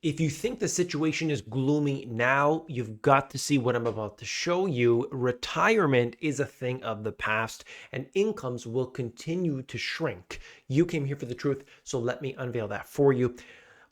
If you think the situation is gloomy now, you've got to see what I'm about to show you. Retirement is a thing of the past, and incomes will continue to shrink. You came here for the truth, so let me unveil that for you.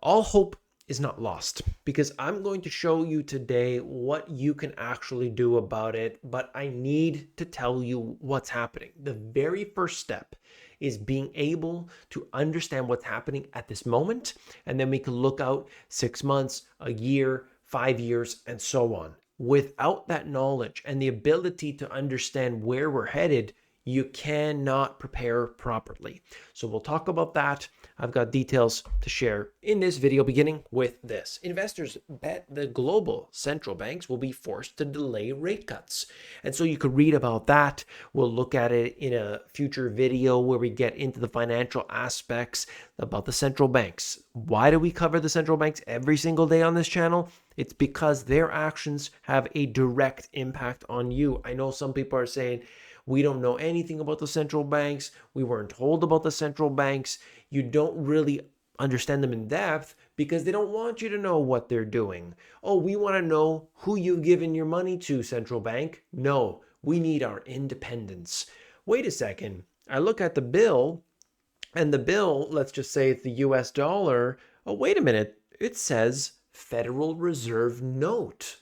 All hope is not lost because I'm going to show you today what you can actually do about it, but I need to tell you what's happening. The very first step is being able to understand what's happening at this moment, and then we can look out 6 months, a year, 5 years, and so on. Without that knowledge and the ability to understand where we're headed, you cannot prepare properly. So we'll talk about that. I've got details to share in this video, beginning with this. Investors bet the global central banks will be forced to delay rate cuts. And so you could read about that. We'll look at it in a future video where we get into the financial aspects about the central banks. Why do we cover the central banks every single day on this channel? It's because their actions have a direct impact on you. I know some people are saying, we don't know anything about the central banks. We weren't told about the central banks. You don't really understand them in depth because they don't want you to know what they're doing. Oh, we want to know who you've given your money to, central bank. No, we need our independence. Wait a second. I look at the bill, and the bill, let's just say it's the US dollar. Oh, wait a minute. It says Federal Reserve Note.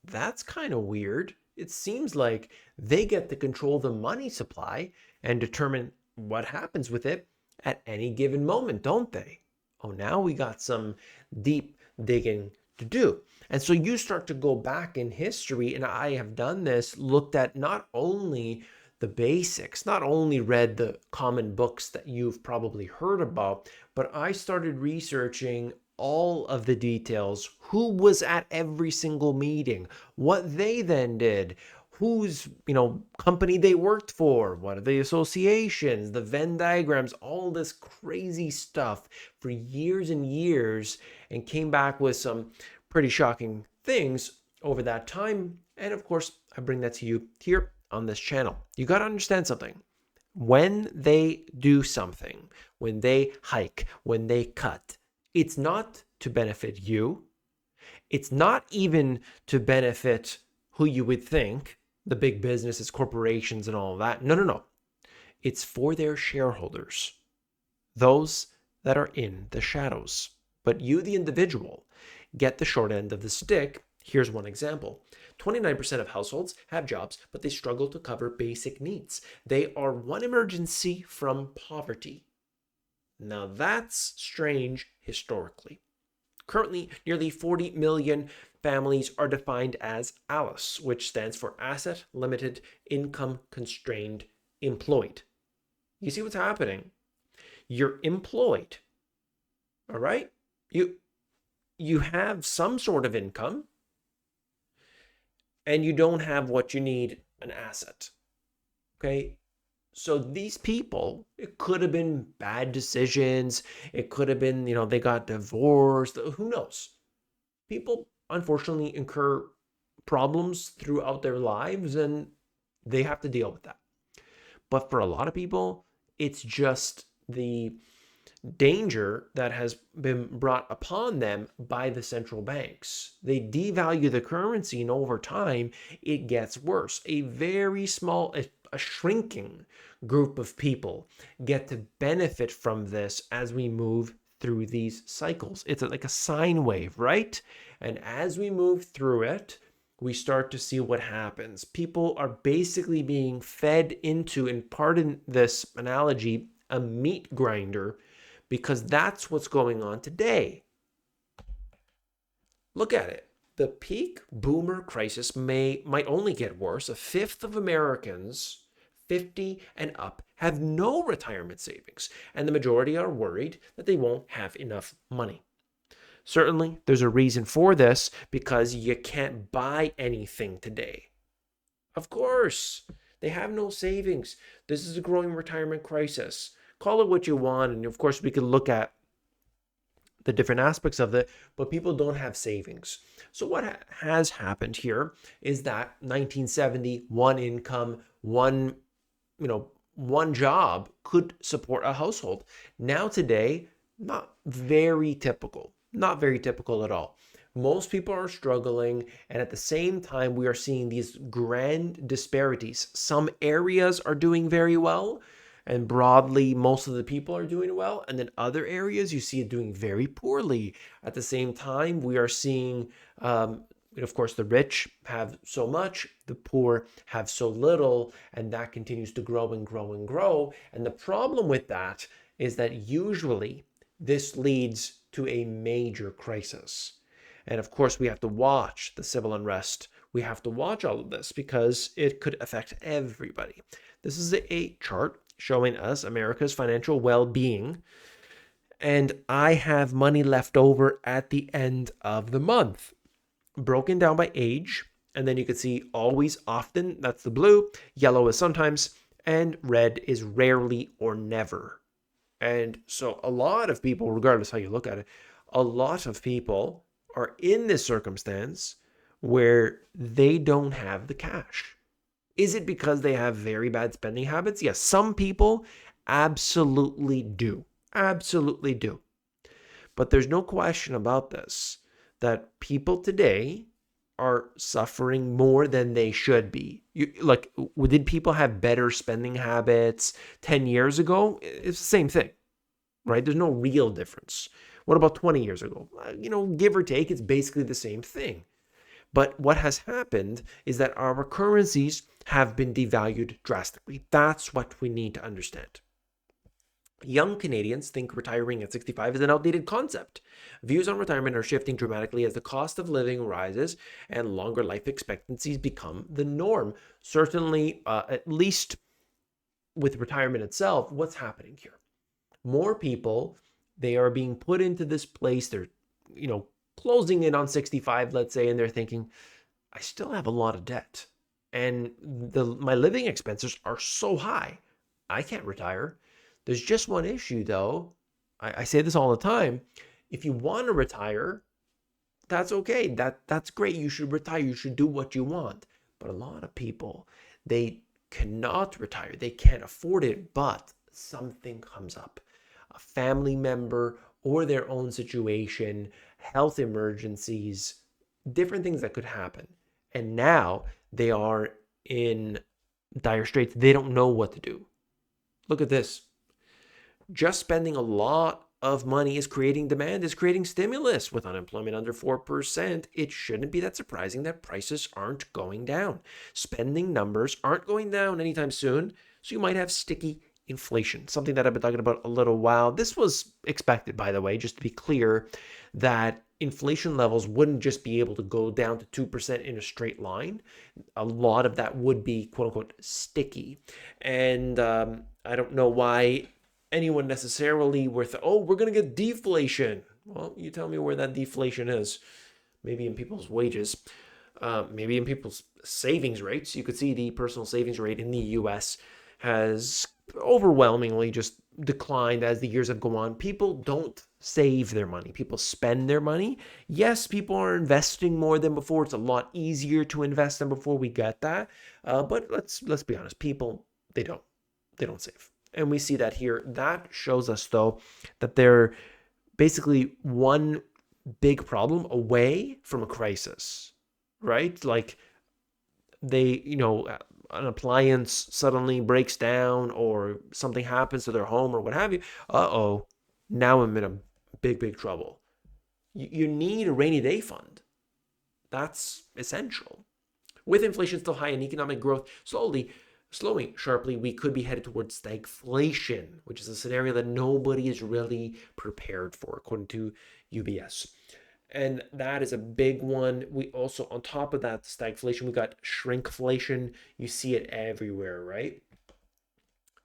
That's kind of weird. It seems like they get to control the money supply and determine what happens with it at any given moment, don't they? Oh, now we got some deep digging to do. And so you start to go back in history, and I have done this, looked at not only the basics, not only read the common books that you've probably heard about, but I started researching all of the details, who was at every single meeting, what they then did, whose company they worked for, what are the associations, the Venn diagrams, all this crazy stuff for years and years, and came back with some pretty shocking things over that time. And of course, I bring that to you here on this channel. You got to understand something. When they do something, when they hike, when they cut, it's not to benefit you. It's not even to benefit who you would think, the big businesses, corporations, and all of that. No, no, no. It's for their shareholders, those that are in the shadows. But you, the individual, get the short end of the stick. Here's one example. 29% of households have jobs, but they struggle to cover basic needs. They are one emergency from poverty. Now that's strange historically. Currently, nearly 40 million families are defined as ALICE, which stands for Asset Limited Income Constrained Employed. You see what's happening? You're employed, all right? You have some sort of income, and you don't have what you need, an asset, okay? So these people, it could have been bad decisions. It could have been, they got divorced. Who knows? People, unfortunately, incur problems throughout their lives, and they have to deal with that. But for a lot of people, it's just the danger that has been brought upon them by the central banks. They devalue the currency, and over time, it gets worse. A very small, a shrinking group of people get to benefit from this as we move through these cycles. It's like a sine wave, right? And as we move through it, we start to see what happens. People are basically being fed into, and pardon this analogy, a meat grinder, because that's what's going on today. Look at it. The peak boomer crisis might only get worse. A fifth of Americans 50 and up have no retirement savings, and the majority are worried that they won't have enough money. Certainly, there's a reason for this, because you can't buy anything today. Of course, they have no savings. This is a growing retirement crisis. Call it what you want, and of course, we can look at the different aspects of it, but people don't have savings. So what has happened here is that 1970, one income, one job could support a household. Now today, not very typical. Not very typical at all. Most people are struggling, and at the same time, we are seeing these grand disparities. Some areas are doing very well, and broadly, most of the people are doing well. And then other areas, you see it doing very poorly. At the same time, we are seeing, of course, the rich have so much, the poor have so little, and that continues to grow and grow and grow. And the problem with that is that usually this leads to a major crisis. And of course, we have to watch the civil unrest. We have to watch all of this because it could affect everybody. This is a chart showing us America's financial well being. And I have money left over at the end of the month, broken down by age. And then you can see always, often, that's the blue, yellow is sometimes, and red is rarely or never. And so a lot of people, regardless how you look at it, a lot of people are in this circumstance where they don't have the cash. Is it because they have very bad spending habits? Yes, some people absolutely do. Absolutely do. But there's no question about this, that people today are suffering more than they should be. Did people have better spending habits 10 years ago? It's the same thing, right? There's no real difference. What about 20 years ago? Give or take, it's basically the same thing. But what has happened is that our currencies have been devalued drastically. That's what we need to understand. Young Canadians think retiring at 65 is an outdated concept. Views on retirement are shifting dramatically as the cost of living rises and longer life expectancies become the norm. Certainly, at least with retirement itself, what's happening here? More people, they are being put into this place. They're, closing in on 65, let's say, and they're thinking, I still have a lot of debt. And my living expenses are so high. I can't retire. There's just one issue, though. I say this all the time. If you want to retire, that's okay. That's great. You should retire. You should do what you want. But a lot of people, they cannot retire. They can't afford it, but something comes up. A family member or their own situation, health emergencies, different things that could happen. And now they are in dire straits. They don't know what to do. Look at this. Just spending a lot of money is creating demand, is creating stimulus. With unemployment under 4%, it shouldn't be that surprising that prices aren't going down. Spending numbers aren't going down anytime soon, so you might have sticky inflation, something that I've been talking about a little while. This was expected, by the way, just to be clear, that inflation levels wouldn't just be able to go down to 2% in a straight line. A lot of that would be, quote unquote, sticky. And I don't know why anyone necessarily we're going to get deflation. Well, you tell me where that deflation is. Maybe in people's wages, maybe in people's savings rates. You could see the personal savings rate in the US has overwhelmingly just declined as the years have gone on. People don't save their money. People spend their money. Yes, people are investing more than before. It's a lot easier to invest than before. We get that. But let's be honest. People, they don't save. And we see that here. That shows us, though, that they're basically one big problem away from a crisis, right? Like they, an appliance suddenly breaks down or something happens to their home or what have you. Now I'm in a big trouble. You need a rainy day fund. That's essential. With inflation still high and economic growth slowing sharply, we could be headed towards stagflation, which is a scenario that nobody is really prepared for, according to UBS. And that is a big one. We also, on top of that, stagflation, we got shrinkflation. You see it everywhere, right?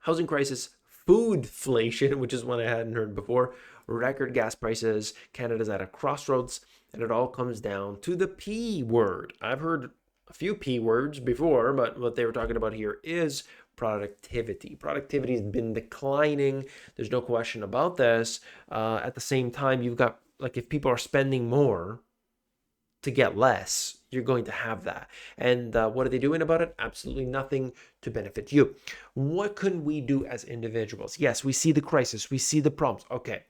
Housing crisis, foodflation, which is one I hadn't heard before. Record gas prices. Canada's at a crossroads, and it all comes down to the P word. I've heard a few P words before, but what they were talking about here is productivity. Productivity has been declining. There's no question about this. At the same time, you've got, if people are spending more to get less, you're going to have that. And what are they doing about it? Absolutely nothing to benefit you. What can we do as individuals? Yes, we see the crisis. We see the problems. Okay,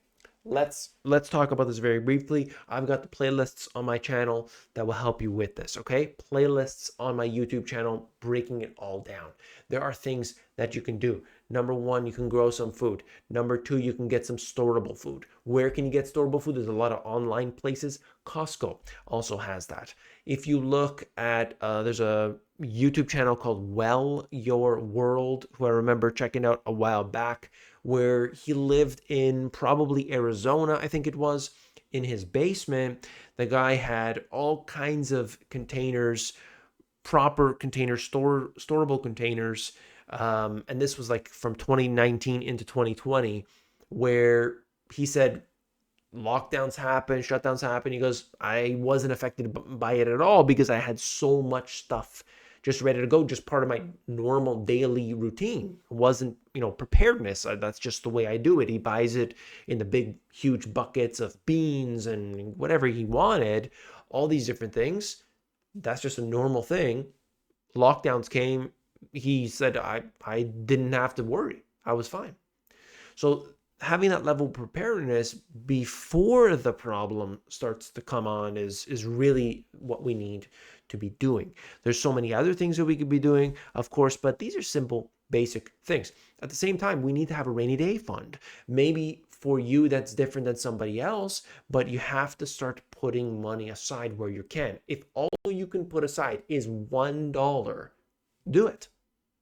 let's talk about this very briefly. I've got the playlists on my channel that will help you with this, okay? Playlists on my YouTube channel, breaking it all down. There are things that you can do. Number one, you can grow some food. Number two, you can get some storable food. Where can you get storable food? There's a lot of online places. Costco also has that. If you look at, there's a YouTube channel called Well Your World, who I remember checking out a while back, where he lived in probably Arizona, I think it was, in his basement. The guy had all kinds of containers, proper containers, storable containers. And this was like from 2019 into 2020, where he said lockdowns happen, shutdowns happen. He goes, I wasn't affected by it at all because I had so much stuff just ready to go, just part of my normal daily routine. It wasn't, preparedness. That's just the way I do it. He buys it in the big, huge buckets of beans and whatever he wanted, all these different things. That's just a normal thing. Lockdowns came. He said, I didn't have to worry. I was fine. So having that level of preparedness before the problem starts to come on is really what we need to be doing. There's so many other things that we could be doing, of course, but these are simple, basic things. At the same time, we need to have a rainy day fund. Maybe for you that's different than somebody else, but you have to start putting money aside where you can. If all you can put aside is $1, do it.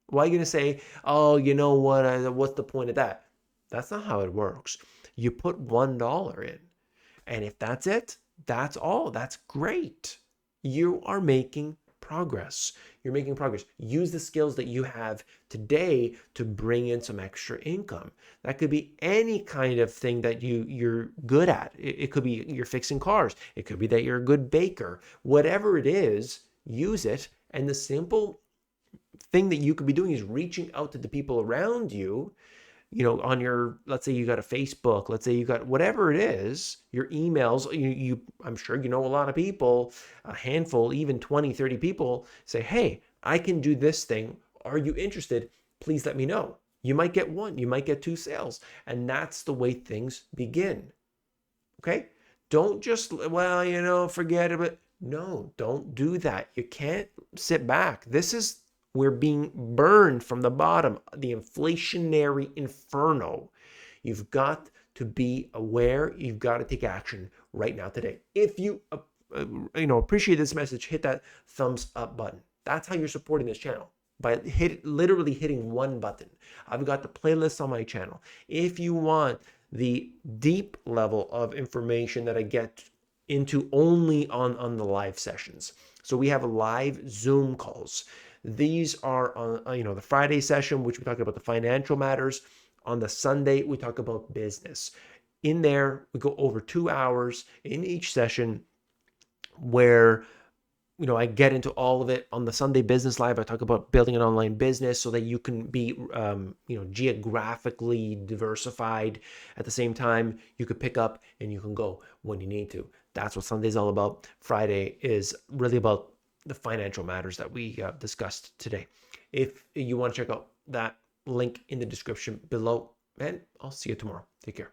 Why are you going to say, oh, you know what, what's the point of that? That's not how it works. You put $1 in, and if that's it, that's all. That's great. You are making progress. You're making progress. Use the skills that you have today to bring in some extra income. That could be any kind of thing that you're good at. It could be you're fixing cars. It could be that you're a good baker. Whatever it is, use it. And the simple thing that you could be doing is reaching out to the people around you, on your, let's say you got a Facebook, let's say you got whatever it is, your emails, I'm sure a lot of people, a handful, even 20, 30 people say, hey, I can do this thing. Are you interested? Please let me know. You might get one, you might get two sales. And that's the way things begin. Okay? Don't just, forget it. No, don't do that. You can't sit back. We're being burned from the bottom, the inflationary inferno. You've got to be aware. You've got to take action right now, today. If you, appreciate this message, hit that thumbs up button. That's how you're supporting this channel, by literally hitting one button. I've got the playlist on my channel. If you want the deep level of information that I get into only on the live sessions. So we have live Zoom calls. These are on, the Friday session, which we talk about the financial matters. On the Sunday, we talk about business. In there, we go over 2 hours in each session where, I get into all of it. On the Sunday Business Live, I talk about building an online business so that you can be, geographically diversified. At the same time, you could pick up and you can go when you need to. That's what Sunday's all about. Friday is really about the financial matters that we discussed today. If you want to check out that, link in the description below, and I'll see you tomorrow. Take care.